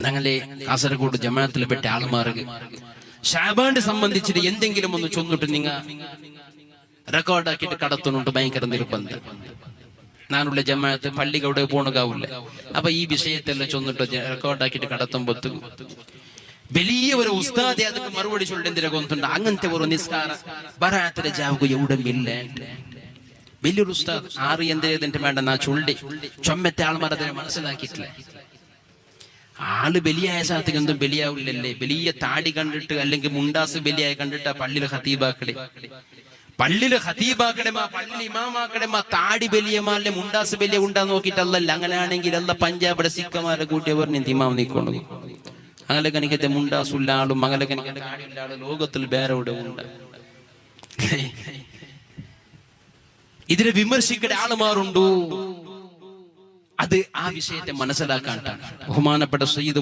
ഞങ്ങളെ കാസർഗോഡ് ജമാഅത്തിൽ പെട്ട ആൾമാർക്ക് ഷാബാണ്ട് സംബന്ധിച്ചിട്ട് എന്തെങ്കിലും ഒന്ന് ചൊന്നിട്ട് നിങ്ങൾ റെക്കോർഡാക്കിയിട്ട് കടത്തുന്നുണ്ട് ഭയങ്കര നിർബന്ധം. ഞാനുള്ള ജമാഅത്ത് പള്ളികളുടെ പോണുകാവില്ല. അപ്പൊ ഈ വിഷയത്തെല്ലാം ചൊന്നിട്ട് റെക്കോർഡാക്കിയിട്ട് കടത്തുമ്പോ വലിയ ഒരു ഉസ്താദെ ಅದಕ್ಕೆ മറുപടി ചൊല്ലേണ്ടിര ಗೊಂತುಂಡ അങ്ങനത്തെ ഒരു നിസ്കാര ബറാഅത്തിലെ ജാവുക എവിടെയില്ല. വലിയൊരു ഉസ്താദ് ആറ് എന്തിന്റെ വേണ്ട നാ ചൊല്ലി ചൊമ്മത്തെ ആൾമാർ അതിനെ മനസ്സിലാക്കിയിട്ടില്ല. ആള് ബലിയായ സ്ഥലത്തേക്ക് എന്തും ബലിയാവില്ലല്ലേ. വലിയ താടി കണ്ടിട്ട് അല്ലെങ്കിൽ മുണ്ടാസ് ബലിയായി കണ്ടിട്ട് പള്ളിയിലെ ഖതീബാക്കടെ പള്ളിയിലെ ഇമാമാക്കടെ താടി ബലിയമാല്ലേ മുണ്ടാസ് ബലിയ ഉണ്ടാ നോക്കിയിട്ടല്ല. അങ്ങനെയാണെങ്കിൽ അല്ല പഞ്ചാബിടെ സിക്കമാരെ കൂട്ടിയ പറഞ്ഞ ഇമാം നീക്കൊണ്ടു അങ്ങനെ കനിക്കത്തെ മുണ്ടാസുള്ള ആളും അങ്ങനെ കനിക്കത്തെ താടിയുള്ള ആളും ലോകത്തിൽ വേറെ ഉണ്ട്. ഇതിനെ വിമർശിക്കേണ്ട ആളുമാരുണ്ടു. അത് ആ വിഷയത്തെ മനസ്സിലാക്കാനാണ് ബഹുമാനപ്പെട്ട സയ്യിദ്